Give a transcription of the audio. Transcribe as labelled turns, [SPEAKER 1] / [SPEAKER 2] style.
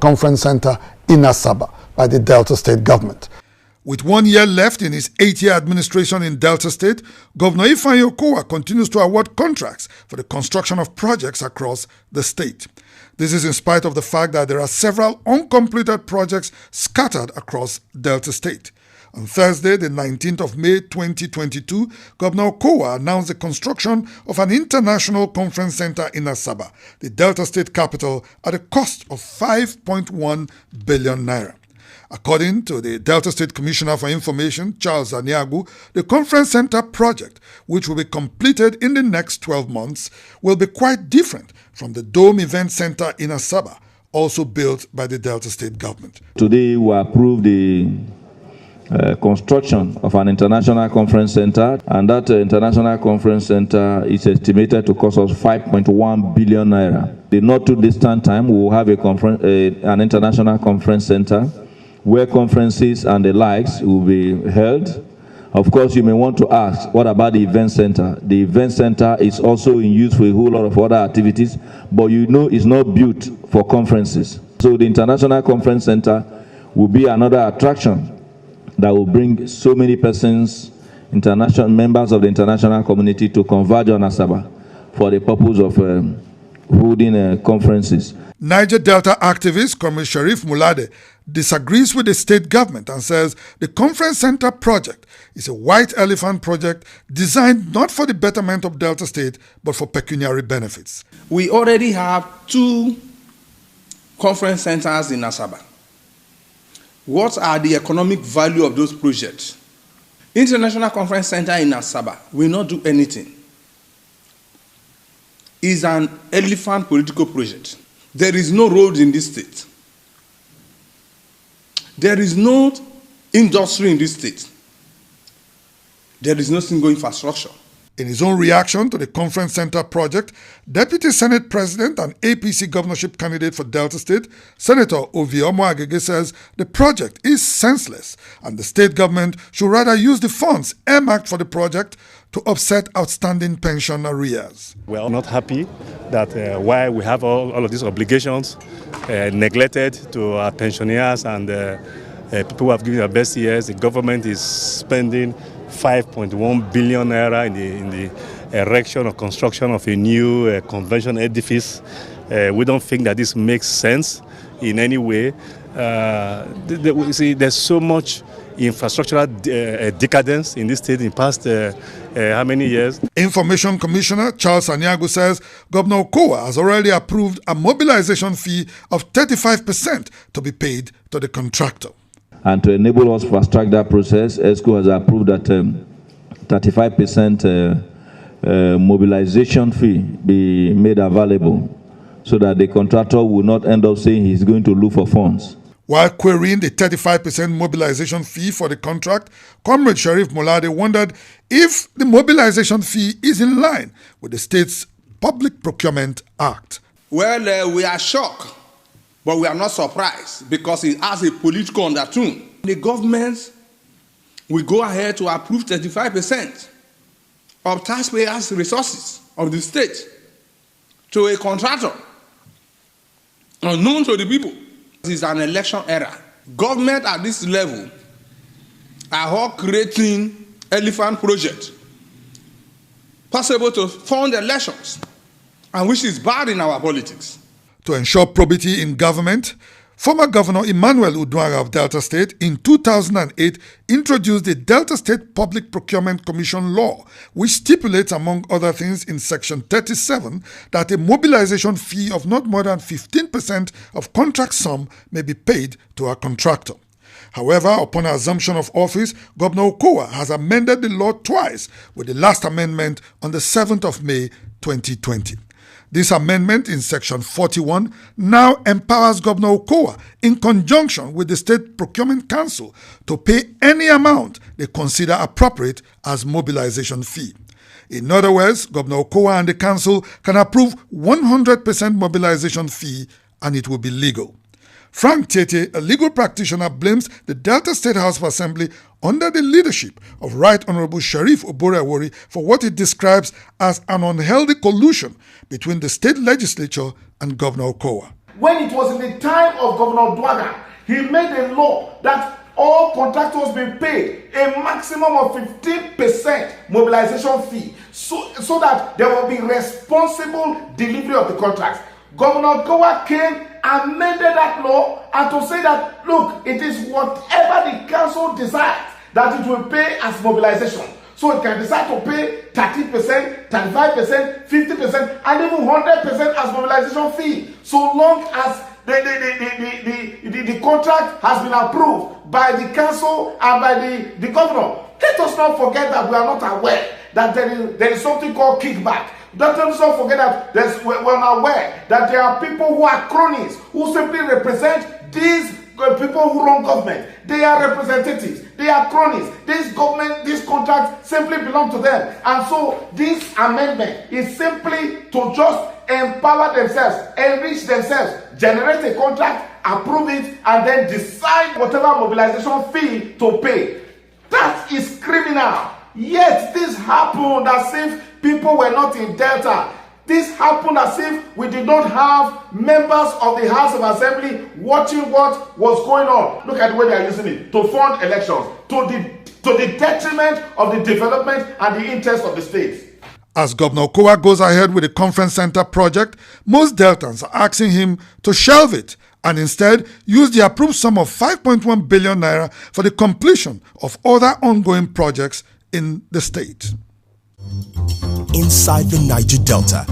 [SPEAKER 1] Conference Center in Asaba by the Delta State government. With 1 year left in his 8-year administration in Delta State, Governor Okowa continues to award contracts for the construction of projects across the state. This is in spite of the fact that there are several uncompleted projects scattered across Delta State. On Thursday, the 19th of May 2022, Governor Okowa announced the construction of an international conference center in Asaba, the Delta State capital, at a cost of 5.1 billion naira. According to the Delta State Commissioner for Information, Charles Aniagu, the conference center project, which will be completed in the next 12 months, will be quite different from the Dome Event Center in Asaba, also built by the Delta State government.
[SPEAKER 2] Today we approved the construction of an international conference center, and that international conference center is estimated to cost us 5.1 billion naira. The not too distant time, we will have an international conference center where conferences and the likes will be held. Of course, you may want to ask, what about the event center? The event center is also in use for a whole lot of other activities, but you know it's not built for conferences. So the international conference center will be another attraction that will bring so many persons, international members of the international community, to converge on Asaba for the purpose of holding conferences.
[SPEAKER 1] Niger Delta activist Comrade Sharif Mulade disagrees with the state government and says the conference center project is a white elephant project designed not for the betterment of Delta State but for pecuniary benefits.
[SPEAKER 3] We already have 2 conference centers in Asaba. What are the economic value of those projects? International Conference Center in Asaba will not do anything. It's an elephant political project. There is no road in this state. There is no industry in this state. There is no single infrastructure.
[SPEAKER 1] In his own reaction to the conference center project, Deputy Senate President and APC governorship candidate for Delta State, Senator Oviomo Agege, says the project is senseless and the state government should rather use the funds earmarked for the project to offset outstanding pension arrears.
[SPEAKER 4] We are not happy that while we have all of these obligations neglected to our pensioners and people who have given their best years, the government is spending 5.1 billion naira in the erection or construction of a new convention edifice. We don't think that this makes sense in any way. See, there's so much infrastructural decadence in this state in the past how many years?
[SPEAKER 1] Information Commissioner Charles Aniagu says Governor Okowa has already approved a mobilization fee of 35% to be paid to the contractor.
[SPEAKER 2] And to enable us to fast-track that process, ESCO has approved that 35% mobilization fee be made available so that the contractor will not end up saying he's going to look for funds.
[SPEAKER 1] While querying the 35% mobilization fee for the contract, Comrade Sharif Mulade wondered if the mobilization fee is in line with the state's Public Procurement Act.
[SPEAKER 3] Well, we are shocked, but we are not surprised because it has a political undertone. The government will go ahead to approve 35% of taxpayers' resources of the state to a contractor unknown to the people. This is an election era. Government at this level are all creating elephant projects possible to fund elections, and which is bad in our politics.
[SPEAKER 1] To ensure probity in government, former Governor Emmanuel Uduaghan of Delta State in 2008 introduced the Delta State Public Procurement Commission law, which stipulates, among other things, in Section 37 that a mobilization fee of not more than 15% of contract sum may be paid to a contractor. However, upon assumption of office, Governor Okowa has amended the law twice, with the last amendment on the 7th of May 2020. This amendment in Section 41 now empowers Governor Okowa, in conjunction with the State Procurement Council, to pay any amount they consider appropriate as mobilization fee. In other words, Governor Okowa and the Council can approve 100% mobilization fee and it will be legal. Frank Tete, a legal practitioner, blames the Delta State House of Assembly under the leadership of Right Honorable Sharif Oborewori for what he describes as an unhealthy collusion between the state legislature and Governor Okowa.
[SPEAKER 5] When it was in the time of Governor Dwaga, he made a law that all contractors be paid a maximum of 15% mobilization fee so that there will be responsible delivery of the contracts. Governor Okowa came, amended that law, and to say that, look, it is whatever the council decides that it will pay as mobilization. So it can decide to pay 30%, 35%, 50%, and even 100% as mobilization fee, so long as the contract has been approved by the council and by the governor. Let us not forget that we are not aware that there is something called kickback. Let us not forget that we're not aware that there are people who are cronies, who simply represent these people who run government. They are representatives, they are cronies. This contract simply belong to them. And so this amendment is simply to just empower themselves, enrich themselves, generate a contract, approve it, and then decide whatever mobilization fee to pay. That is criminal. Yet this happened as if people were not in Delta. This happened as if we did not have members of the House of Assembly watching what was going on. Look at the way they are using it to fund elections, to the detriment of the development and the interest of the state.
[SPEAKER 1] As Governor Okowa goes ahead with the conference center project, most Deltans are asking him to shelve it and instead use the approved sum of 5.1 billion naira for the completion of other ongoing projects in the state.
[SPEAKER 6] Inside the Niger Delta,